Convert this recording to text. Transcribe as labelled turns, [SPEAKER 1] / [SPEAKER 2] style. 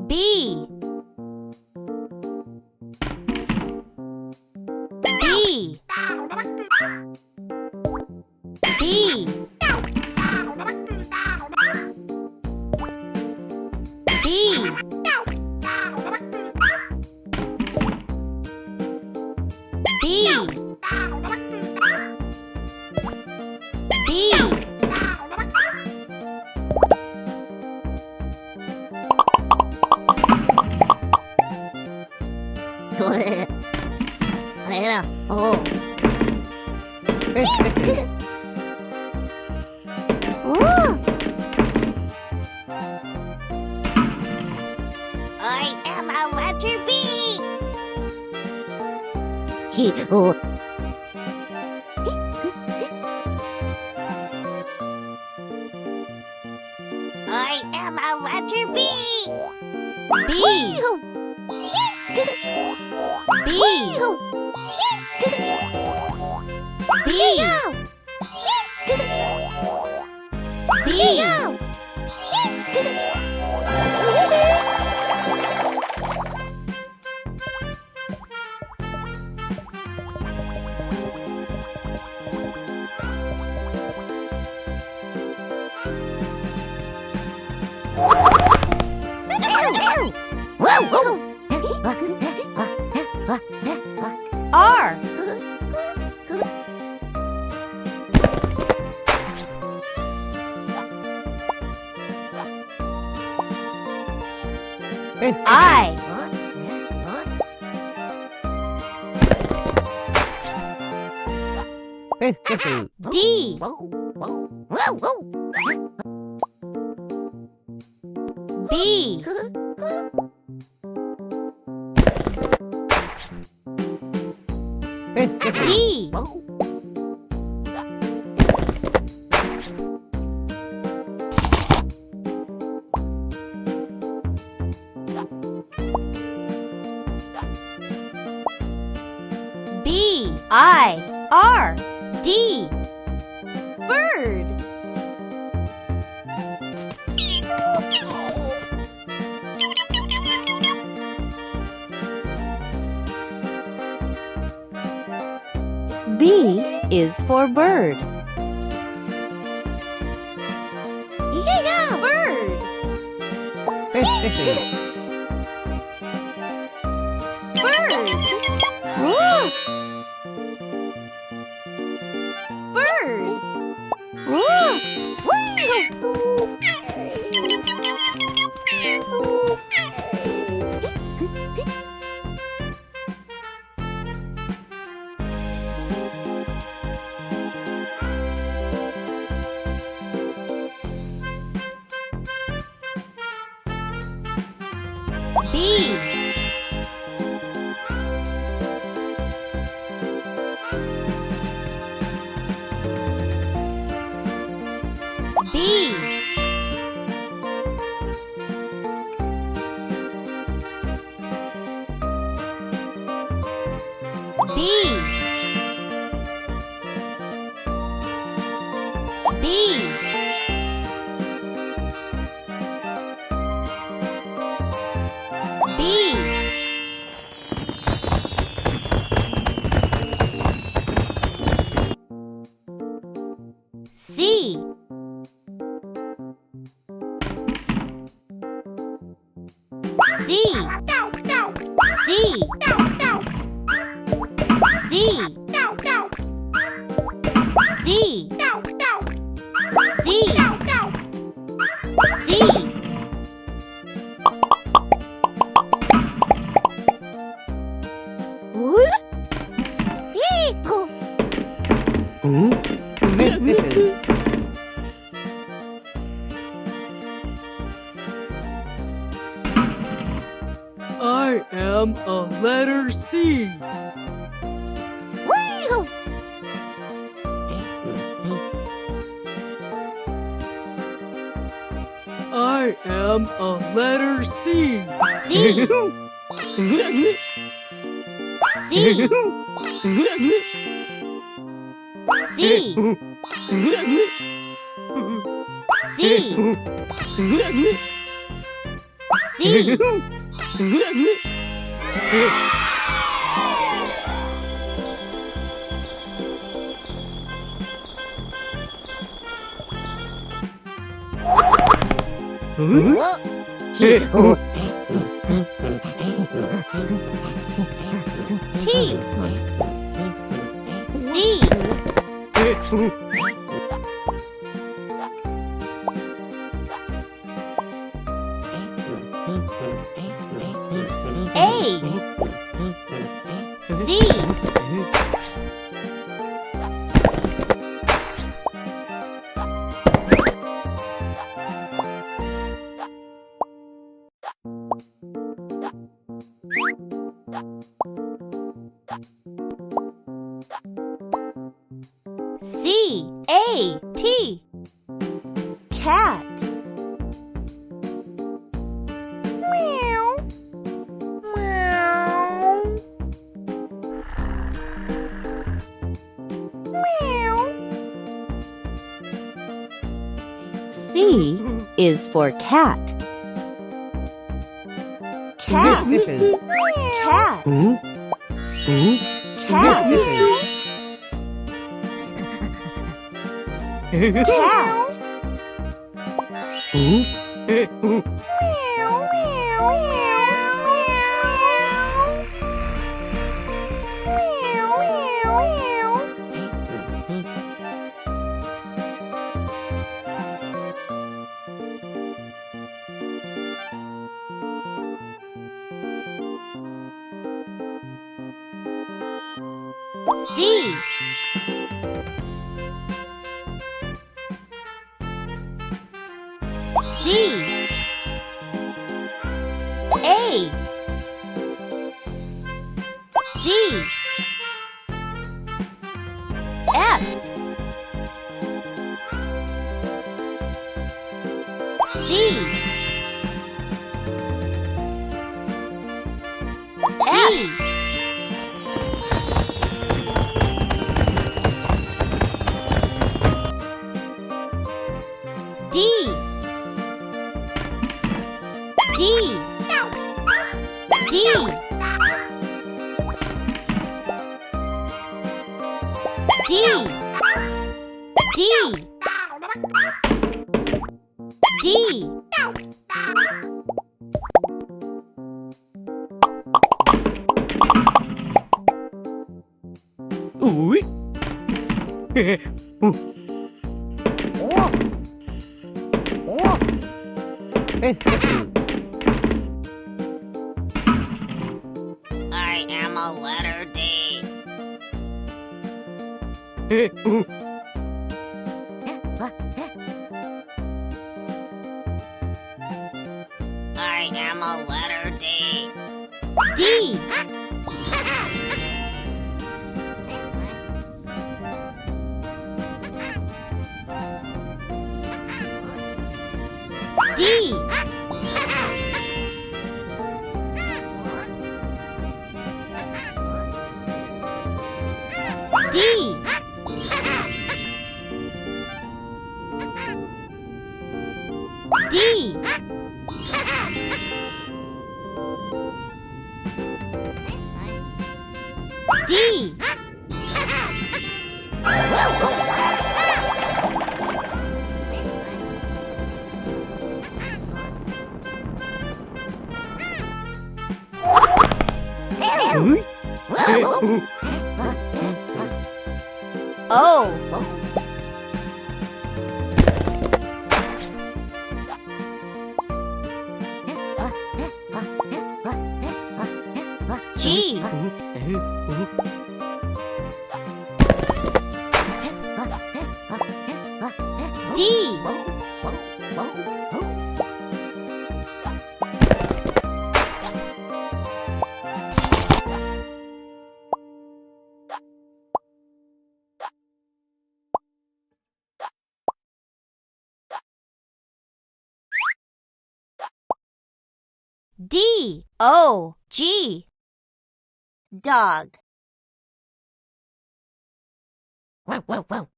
[SPEAKER 1] B. B. B. B. B. B.
[SPEAKER 2] Oh. I am a letter B. Oh. I am a letter B.
[SPEAKER 1] B. B. B. B. R. I. D. B. D. B. I. R. D. Bird. B is for bird. Yeah, bird. Bird. Ooh. Bird. Ooh. B. B. B. B. B. C. C. C. C. C. C. C.
[SPEAKER 3] I am a letter C. I am a letter C.
[SPEAKER 1] C. C. C. C. C. T. C. A. C. C. A. T.
[SPEAKER 2] Cat. Meow. Meow. Meow.
[SPEAKER 1] C is for cat.
[SPEAKER 2] Cat. Cat. Cat. Cat.
[SPEAKER 1] C. C. A. C. S. C. C. D. D. D. D. D. D.
[SPEAKER 2] I am a letter D. I am a letter D.
[SPEAKER 1] D. D. D. D. D. O. G. D. D. O. G.
[SPEAKER 2] Dog.
[SPEAKER 1] Wow, wow, wow.